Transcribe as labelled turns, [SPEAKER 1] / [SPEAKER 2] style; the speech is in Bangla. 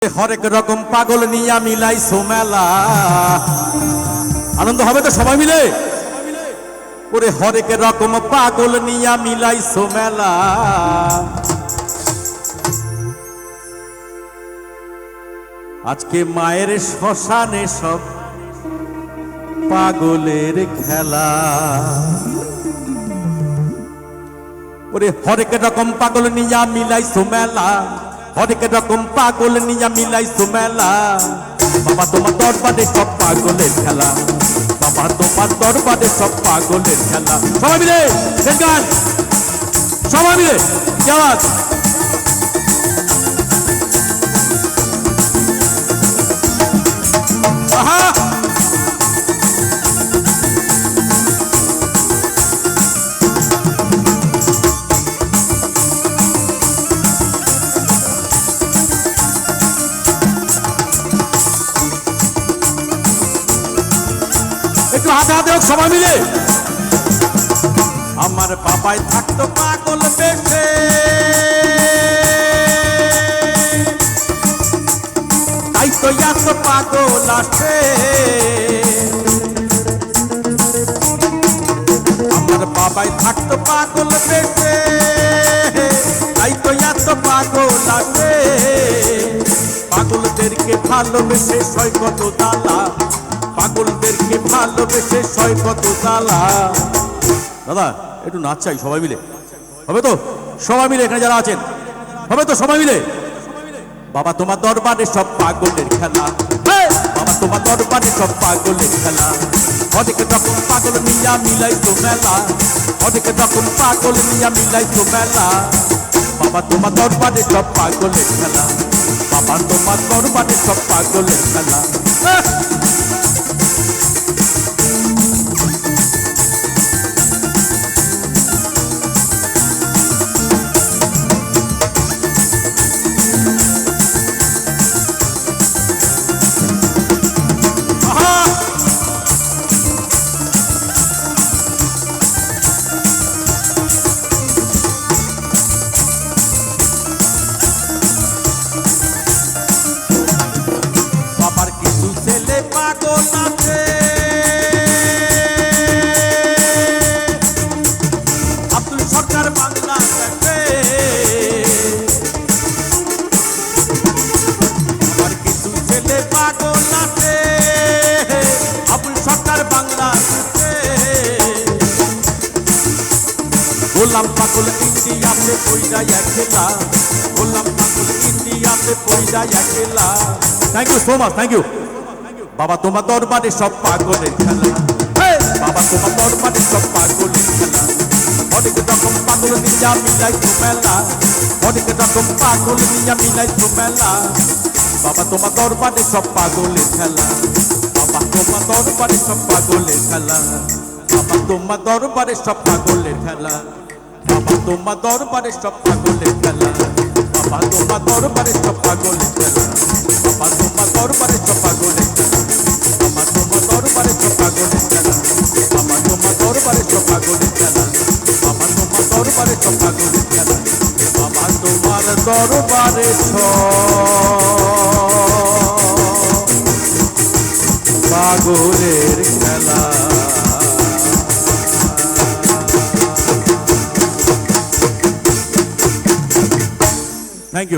[SPEAKER 1] হরেক রকম পাগল নিয়া মিলাইছো মেলা, আনন্দ হবে তো সবাই মিলে। ওরে হরেক রকম পাগল নিয়া মিলাইছো মেলা, আজকে মায়ের শ্মশানে সব পাগলের খেলা। ওরে হরেক রকম পাগল নিয়া মিলাইছো মেলা, হরেক রকম পাগল নিয়া মিলাইছো মেলা। বাবা তোমার দরবারে সব পাগলের খেলা, বাবা তোমার দরবারে সব পাগলের খেলা। সবাই মিলে গান, সবাই মিলে আওয়াজ। আহা একটু হাতে হাতে হোক সবাই মিলে। আমার বাবাই থাকতো পাগল বেশে, তাই তো এত পাগল আসে। আমার বাবাই থাকতো পাগল বেশে, তাই তো এত পাগল আসে। পাগলদেরকে ভালোবেসে সয় কত জ্বালা, পাগলদেরকে ভালোবেসে সয় কত জ্বালা। দাদা একটু নাচ চাই সবাই মিলে, হবে তো সবাই মিলে? এখানে যারা আছেন হবে তো সবাই মিলে? বাবা তোমার দরবারে সব পাগলের খেলা, বাবা তোমার দরবারে সব পাগলের খেলা। অনেক রকম পাগল নিয়া মিলাইছো মেলা, অনেক রকম পাগল নিয়া মিলাইছো মেলা। বাবা তোমার দরবারে সব পাগলের খেলা, বাবা তোমার দরবারে সব পাগলের খেলা। বাবার কিছু ছেলে পাগল আছে, আব্দুল সরকার বাংলাদেশে। বাবার কিছু ছেলে পাগল আছে, আব্দুল সরকার বাংলাদেশে। গোলাম পাগল ইন্ডিয়াতে পয়সা একলা, গোলাম পাগল ইন্ডিয়াতে পয়সা একলা। Thank you so much, thank you. বাবা তোমার দরবারে সব পাগলের খেলা, বাবা তোমার দরবারে সব পাগলের খেলা। অনেক রকম পাগল নিয়া মিলাইছো মেলা, অনেক রকম পাগল নিয়া মিলাইছো মেলা। বাবা তোমার দরবারে সব পাগলের খেলা, বাবা তোমার দরবারে সব পাগলের খেলা। বাবা তোমার দরবারে সব পাগলের খেলা, বাবা তোমার দরবারে সব পাগলের খেলা। বাবা তোমার দরবারে সব পাগলের খেলা, বাবা তোমার দরবারে সব পাগলের খেলা। বাবা তোমার দরবারে সব পাগলের খেলা, বাবা তোমার দরবারে সব পাগলের খেলা। বাবা তোমার দরবারে সব পাগলের খেলা, বাবা তোমার দরবারে সব পাগলের